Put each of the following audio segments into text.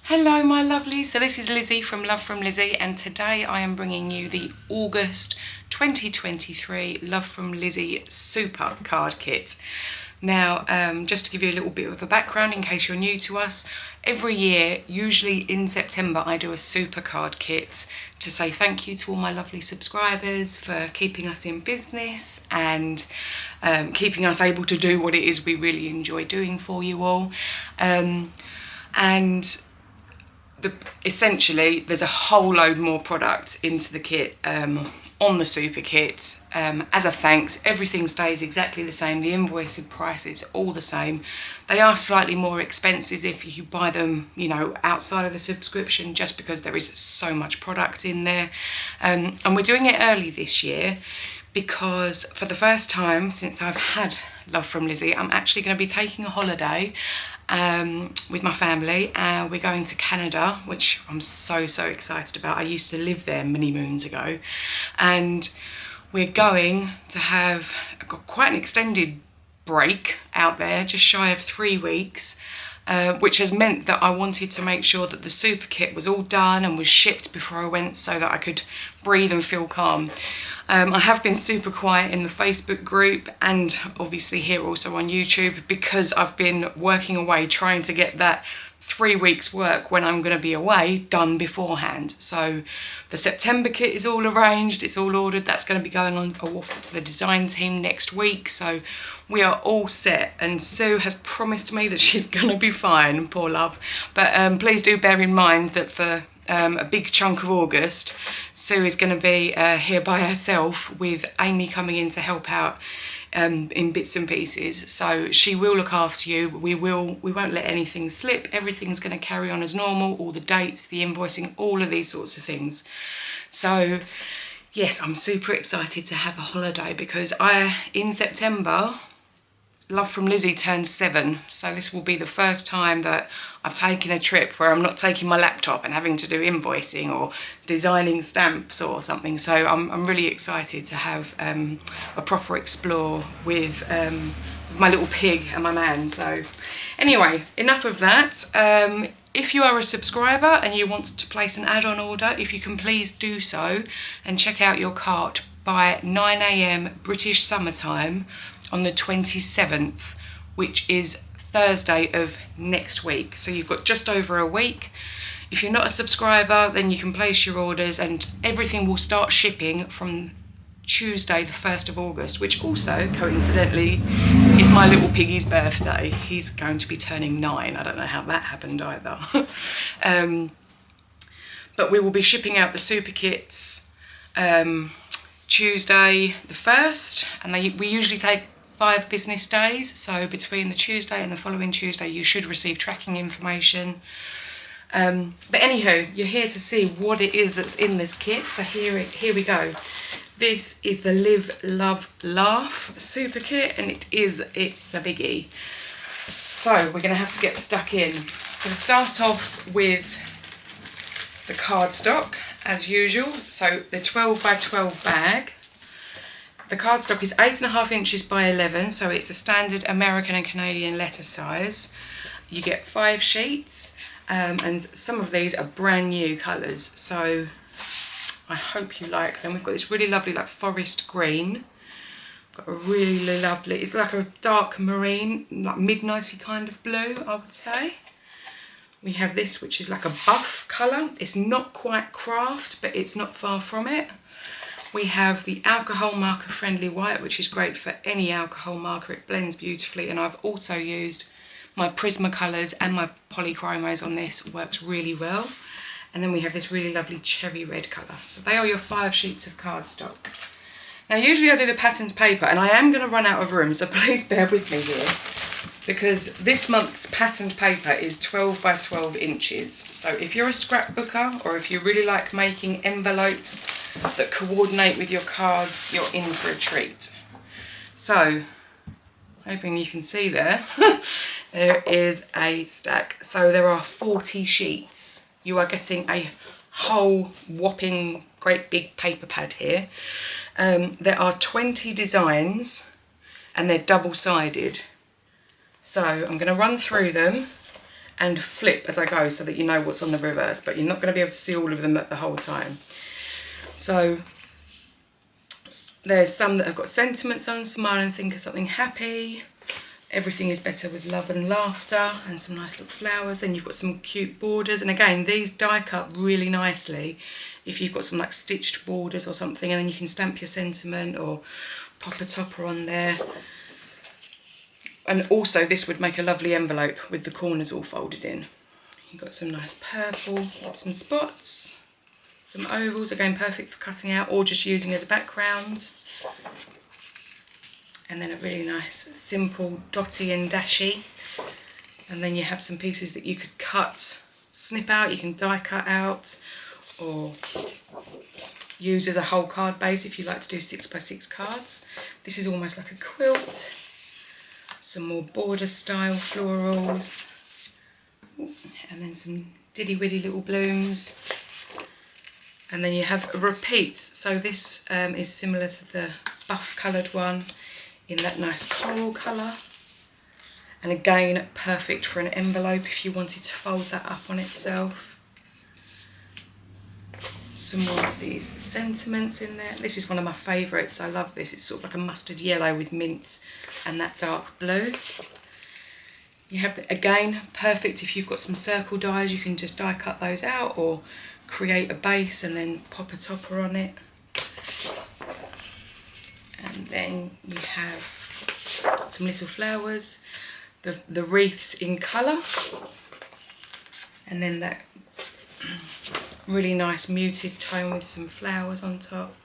Hello my lovelies, so this is Lizzie from Love from Lizzie, and today I am bringing you the August 2023 Love from Lizzie Super Card Kit. Now, just to give you a little bit of a background in case you're new to us, every year, usually in September, I do a super card kit to say thank you to all my lovely subscribers for keeping us in business and keeping us able to do what it is we really enjoy doing for you all. Essentially, there's a whole load more product into the kit on the super kit. As a thanks, everything stays exactly the same. The invoicing price is all the same. They are slightly more expensive if you buy them, you know, outside of the subscription, just because there is so much product in there. And we're doing it early this year because for the first time since I've had Love from Lizzie, I'm actually going to be taking a holiday with my family. We're going to Canada, which I'm so excited about. I used to live there many moons ago, and we're going to have quite an extended break out there, just shy of 3 weeks, which has meant that I wanted to make sure that the super kit was all done and was shipped before I went so that I could breathe and feel calm. I have been super quiet in the Facebook group and obviously here also on YouTube because I've been working away trying to get that 3 weeks work when I'm going to be away done beforehand. So the September kit is all arranged, it's all ordered. That's going to be going on off to the design team next week. So we are all set, and Sue has promised me that she's going to be fine, poor love. But please do bear in mind that for a big chunk of August, Sue is going to be here by herself with Amy coming in to help out in bits and pieces. So she will look after you. We won't let anything slip. Everything's going to carry on as normal, all the dates, the invoicing, all of these sorts of things. So yes, I'm super excited to have a holiday because in September, Love from Lizzie turns 7, so this will be the first time that I've taken a trip where I'm not taking my laptop and having to do invoicing or designing stamps or something. So I'm really excited to have a proper explore with my little pig and my man. So anyway, enough of that. If you are a subscriber and you want to place an add-on order, if you can please do so and check out your cart by 9 AM British summertime on the 27th, which is Thursday of next week. So you've got just over a week. If you're not a subscriber, then you can place your orders and everything will start shipping from Tuesday, the 1st of August, which also, coincidentally, is my little piggy's birthday. He's going to be turning 9. I don't know how that happened either. But we will be shipping out the super kits Tuesday the 1st, and we usually take 5 business days, so between the Tuesday and the following Tuesday you should receive tracking information. But anywho, you're here to see what it is that's in this kit, so here we go. This is the Live, Love, Laugh super kit, and it's a biggie. So we're going to have to get stuck in. I'm going to start off with the cardstock as usual, so the 12 by 12 bag. The cardstock is 8.5 inches by 11, so it's a standard American and Canadian letter size. You get 5 sheets, and some of these are brand new colours, so I hope you like them. We've got this really lovely like forest green. Got a really lovely, it's like a dark marine, like midnighty kind of blue, I would say. We have this, which is like a buff colour. It's not quite craft, but it's not far from it. We have the alcohol marker friendly white, which is great for any alcohol marker. It blends beautifully, and I've also used my Prismacolors and my polychromos on this. It works really well. And then we have this really lovely cherry red colour. So they are your 5 sheets of cardstock. Now usually I do the patterned paper, and I am going to run out of room, so please bear with me here, because this month's patterned paper is 12 by 12 inches. So if you're a scrapbooker, or if you really like making envelopes that coordinate with your cards, you're in for a treat. So, hoping you can see there, there is a stack. So there are 40 sheets. You are getting a whole whopping great big paper pad here. There are 20 designs and they're double-sided. So I'm going to run through them and flip as I go so that you know what's on the reverse, but you're not going to be able to see all of them at the whole time. So there's some that have got sentiments on, smile and think of something happy, everything is better with love and laughter, and some nice little flowers. Then you've got some cute borders, and again these die cut really nicely if you've got some like stitched borders or something, and then you can stamp your sentiment or pop a topper on there. And also this would make a lovely envelope with the corners all folded in. You've got some nice purple with some spots, some ovals, again perfect for cutting out or just using as a background. And then a really nice simple dotty and dashy. And then you have some pieces that you could cut, snip out, you can die cut out, or use as a whole card base if you like to do 6x6 cards. This is almost like a quilt. Some more border style florals. And then some diddy widdy little blooms. And then you have repeats. So this is similar to the buff coloured one in that nice coral colour. And again, perfect for an envelope if you wanted to fold that up on itself. Some more of these sentiments in there. This is one of my favourites. I love this. It's sort of like a mustard yellow with mint and that dark blue. You have, again, perfect if you've got some circle dies. You can just die cut those out or create a base and then pop a topper on it. And then you have some little flowers, the wreaths in colour, and then that really nice muted tone with some flowers on top,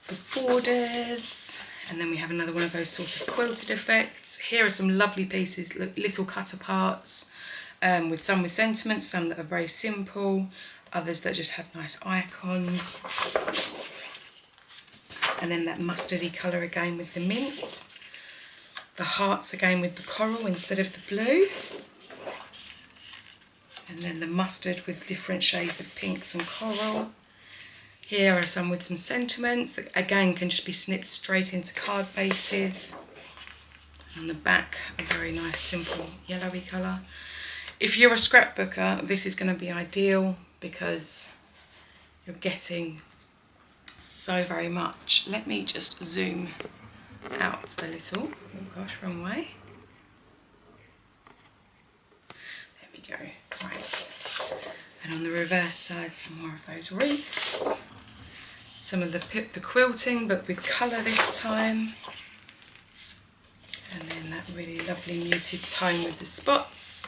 the borders, and then we have another one of those sort of quilted effects. Here are some lovely pieces, little cut aparts, with some with sentiments, some that are very simple, others that just have nice icons. And then that mustardy colour again with the mint. The hearts again with the coral instead of the blue. And then the mustard with different shades of pinks and coral. Here are some with some sentiments that again can just be snipped straight into card bases. On the back, a very nice simple yellowy colour. If you're a scrapbooker, this is going to be ideal because you're getting so very much. Let me just zoom out a little. Oh gosh, wrong way. There we go. Right. And on the reverse side, some more of those wreaths. Some of the quilting, but with colour this time. And then that really lovely muted tone with the spots.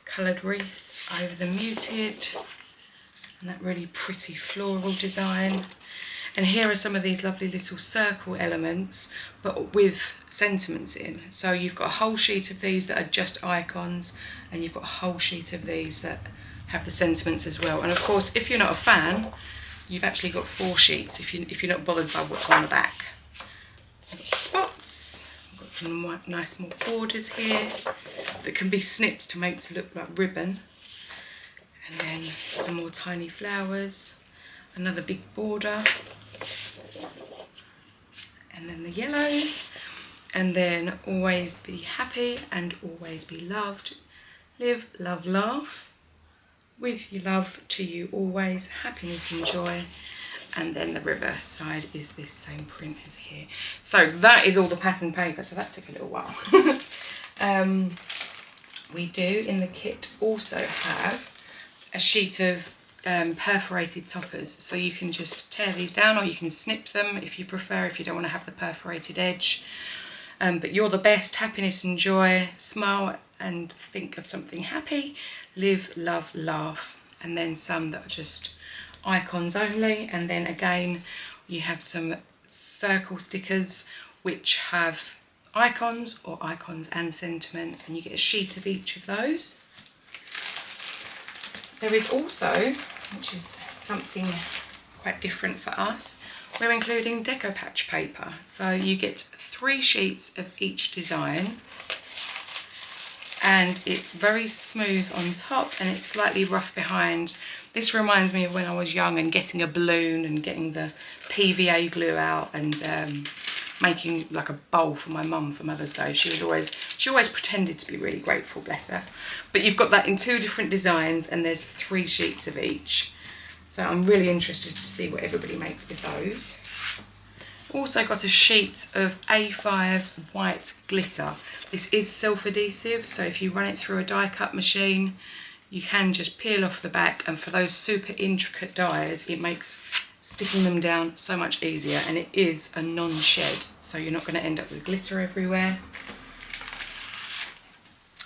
Coloured wreaths over the muted. And that really pretty floral design. And here are some of these lovely little circle elements, but with sentiments in. So you've got a whole sheet of these that are just icons, and you've got a whole sheet of these that have the sentiments as well. And of course, if you're not a fan, you've actually got 4 sheets if you're not bothered by what's on the back. Spots. I've got some nice more borders here that can be snipped to make it look like ribbon. And then some more tiny flowers. Another big border. And then the yellows, and then always be happy and always be loved. Live, love, laugh. With your love to you always, happiness and joy. And then the reverse side is this same print as here. So that is all the pattern paper, so that took a little while. We do in the kit also have a sheet of perforated toppers, so you can just tear these down or you can snip them if you prefer, if you don't want to have the perforated edge. But you're the best, happiness and joy, smile and think of something happy, live, love, laugh. And then some that are just icons only, and then again you have some circle stickers which have icons or icons and sentiments, and you get a sheet of each of those. There is also, which is something quite different for us, we're including deco patch paper. So you get 3 sheets of each design, and it's very smooth on top and it's slightly rough behind. This reminds me of when I was young and getting a balloon and getting the PVA glue out and making like a bowl for my mum for Mother's Day. She always pretended to be really grateful, bless her. But you've got that in 2 different designs, and there's 3 sheets of each. So I'm really interested to see what everybody makes with those. Also got a sheet of A5 white glitter. This is self-adhesive, so if you run it through a die cut machine, you can just peel off the back, and for those super intricate dies, it makes sticking them down so much easier, and it is a non-shed, so you're not going to end up with glitter everywhere.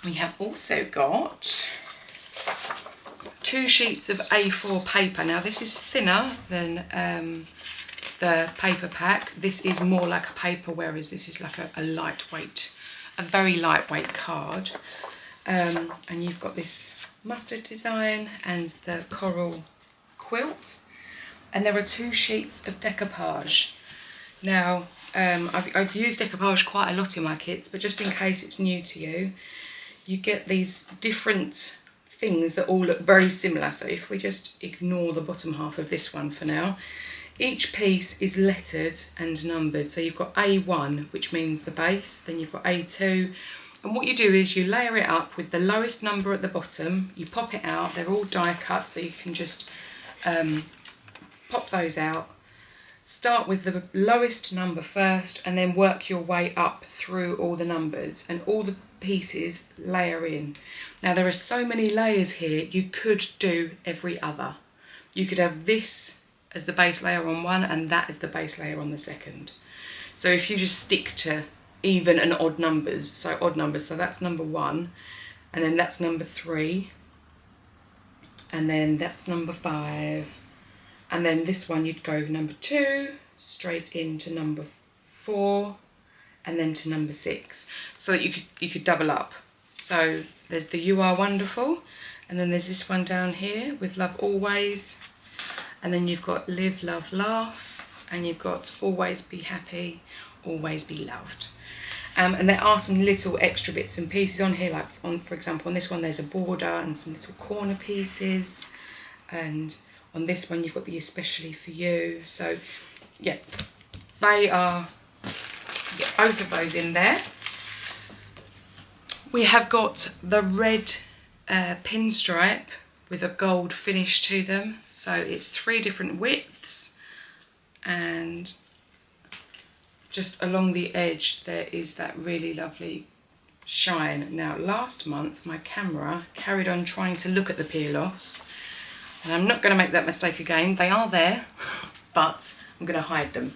We have also got 2 sheets of A4 paper. Now this is thinner than the paper pack. This is more like a paper, whereas this is like a very lightweight card. And you've got this mustard design and the coral quilt. And there are 2 sheets of decoupage. Now, I've used decoupage quite a lot in my kits, but just in case it's new to you, you get these different things that all look very similar. So if we just ignore the bottom half of this one for now, each piece is lettered and numbered. So you've got A1, which means the base, then you've got A2, and what you do is you layer it up with the lowest number at the bottom, you pop it out, they're all die cut, so you can just pop those out, start with the lowest number first, and then work your way up through all the numbers, and all the pieces layer in. Now there are so many layers here, you could do every other. You could have this as the base layer on one and that as the base layer on the second. So if you just stick to even and odd numbers, so that's number 1, and then that's number 3, and then that's number 5, and then this one you'd go number 2 straight into number 4, and then to number 6, so that you could double up. So there's the You Are Wonderful, and then there's this one down here with Love Always, and then you've got Live, Love, Laugh, and you've got Always Be Happy, Always Be Loved. And there are some little extra bits and pieces on here, like for example on this one there's a border and some little corner pieces, and on this one you've got the Especially For You. So yeah, they are, get both of those in there. We have got the red pinstripe with a gold finish to them, so it's 3 different widths, and just along the edge there is that really lovely shine. Now last month my camera carried on trying to look at the peel-offs, and I'm not going to make that mistake again. They are there, but I'm going to hide them.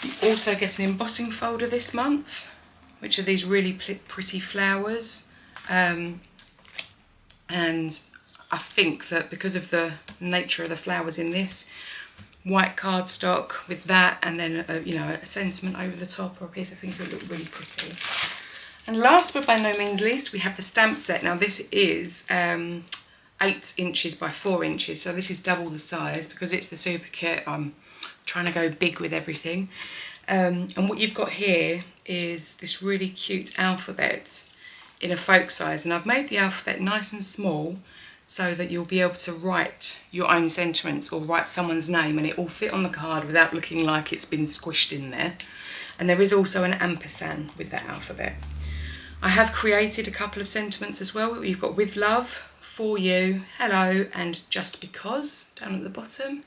You also get an embossing folder this month, which are these really pretty flowers, and I think that because of the nature of the flowers in this, white cardstock with that, and then a sentiment over the top or a piece, I think it would look really pretty. And last but by no means least, we have the stamp set. Now this is 8 inches by 4 inches, so this is double the size. Because it's the super kit, I'm trying to go big with everything. And what you've got here is this really cute alphabet in a folk size, and I've made the alphabet nice and small so that you'll be able to write your own sentiments or write someone's name, and it will fit on the card without looking like it's been squished in there. And there is also an ampersand with that alphabet. I have created a couple of sentiments as well. You've got With Love, For You, Hello, and Just Because down at the bottom.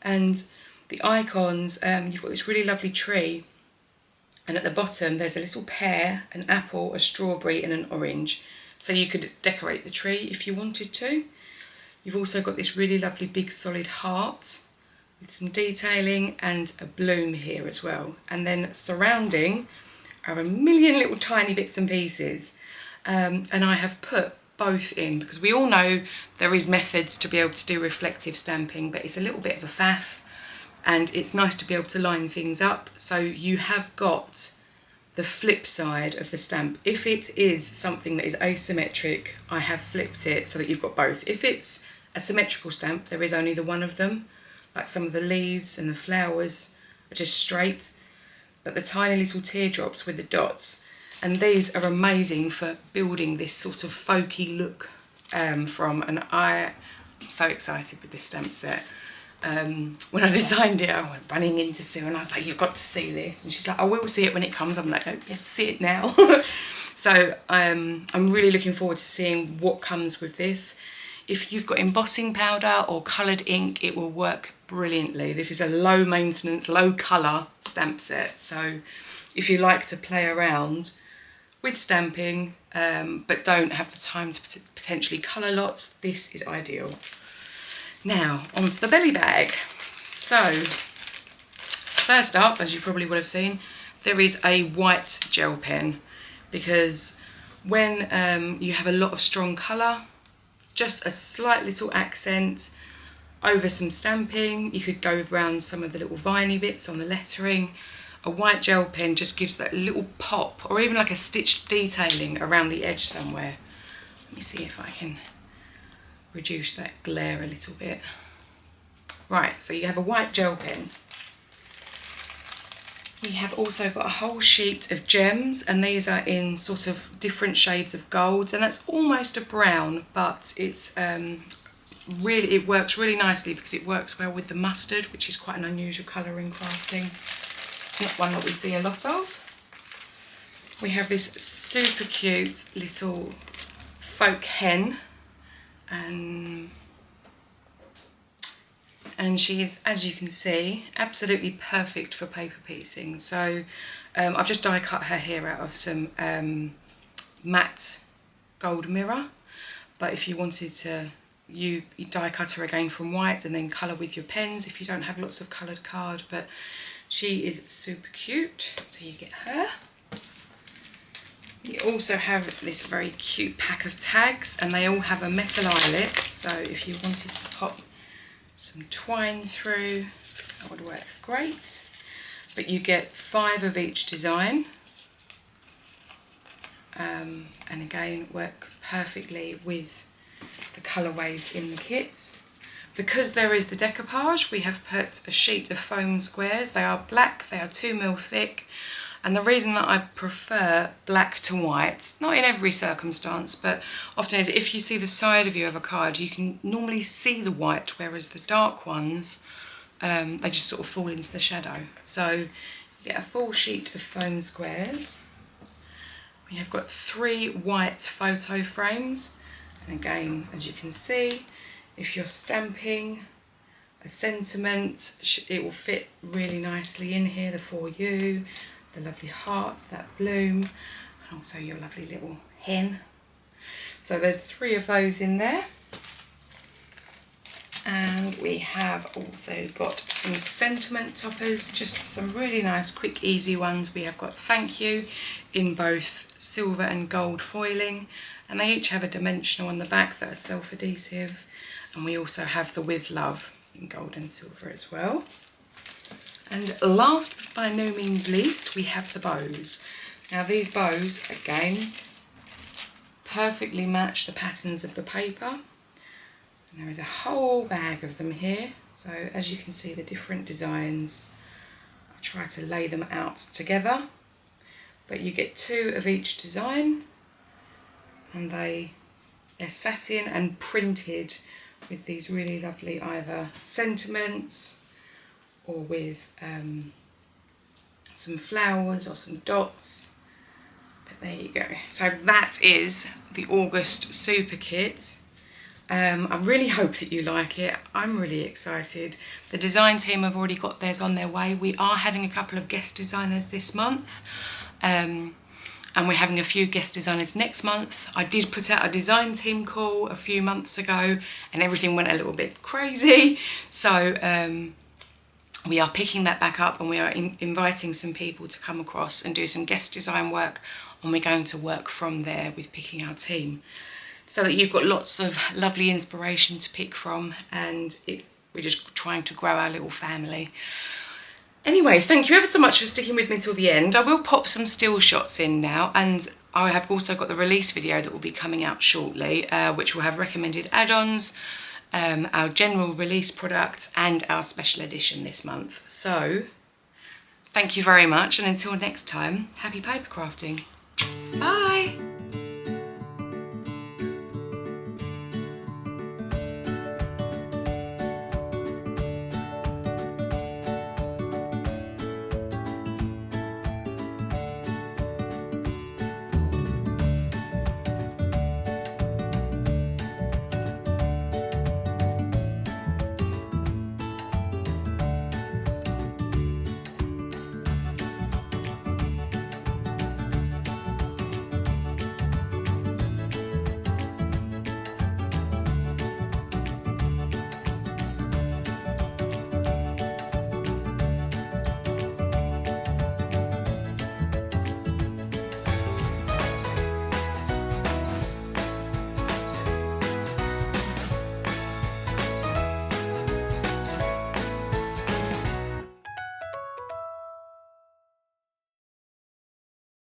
And the icons, you've got this really lovely tree, and at the bottom there's a little pear, an apple, a strawberry and an orange. So you could decorate the tree if you wanted to. You've also got this really lovely big solid heart with some detailing and a bloom here as well. And then surrounding are a million little tiny bits and pieces. And I have put both in because we all know there is methods to be able to do reflective stamping, but it's a little bit of a faff, and it's nice to be able to line things up. So you have got the flip side of the stamp. If it is something that is asymmetric, I have flipped it so that you've got both. If it's a symmetrical stamp, there is only the one of them, like some of the leaves and the flowers are just straight, but the tiny little teardrops with the dots, and these are amazing for building this sort of folky look from, and I'm so excited with this stamp set. when I designed it, I went running into Sue and I was like, you've got to see this. And she's like, I will see it when it comes. I'm like, no, you have to see it now. So I'm really looking forward to seeing what comes with this. If you've got embossing powder or coloured ink, it will work brilliantly. This is a low maintenance, low colour stamp set. So if you like to play around with stamping, but don't have the time to potentially colour lots, this is ideal. Now, onto the belly bag. So, first up, as you probably would have seen, there is a white gel pen, because when you have a lot of strong colour, just a slight little accent over some stamping, you could go around some of the little viney bits on the lettering. A white gel pen just gives that little pop, or even like a stitched detailing around the edge somewhere. Let me see if I can reduce that glare a little bit. Right, so you have a white gel pen. We have also got a whole sheet of gems, and these are in sort of different shades of golds, and that's almost a brown, but it's really, it works really nicely because it works well with the mustard, which is quite an unusual colour in crafting. It's not one that we see a lot of. We have this super cute little folk hen, and she is, as you can see, absolutely perfect for paper piecing. So I've just die cut her hair out of some matte gold mirror, but if you wanted to, you die cut her again from white and then colour with your pens if you don't have lots of coloured card. But she is super cute, so you get her. You also have this very cute pack of tags, and they all have a metal eyelet, so if you wanted to pop some twine through, that would work great. But you get 5 of each design, and again work perfectly with the colourways in the kit. Because there is the decoupage, we have put a sheet of foam squares. They are black, they are 2mm thick. And the reason that I prefer black to white, not in every circumstance, but often is if you see the side view of a card, you can normally see the white, whereas the dark ones, they just sort of fall into the shadow. So you get a full sheet of foam squares. We have got 3 white photo frames. And again, as you can see, if you're stamping a sentiment, it will fit really nicely in here, the for you, the lovely heart, that bloom, and also your lovely little hen. So there's 3 of those in there. And we have also got some sentiment toppers, just some really nice, quick, easy ones. We have got thank you in both silver and gold foiling, and they each have a dimensional on the back that are self-adhesive. And we also have the with love in gold and silver as well. And last but by no means least, we have the bows. Now these bows, again, perfectly match the patterns of the paper. And there is a whole bag of them here. So as you can see, the different designs, I try to lay them out together. But you get 2 of each design, and they're satin and printed with these really lovely either sentiments, or with some flowers or some dots. But there you go. So that is the August Super Kit. I really hope that you like it. I'm really excited. The design team have already got theirs on their way. We are having a couple of guest designers this month, and we're having a few guest designers next month. I did put out a design team call a few months ago, and everything went a little bit crazy. So we are picking that back up, and we are inviting some people to come across and do some guest design work, and we're going to work from there with picking our team, so that you've got lots of lovely inspiration to pick from, and we're just trying to grow our little family. Anyway, thank you ever so much for sticking with me till the end. I will pop some still shots in now, and I have also got the release video that will be coming out shortly, which will have recommended add-ons, our general release product, and our special edition this month. So thank you very much, and until next time, happy paper crafting. Bye.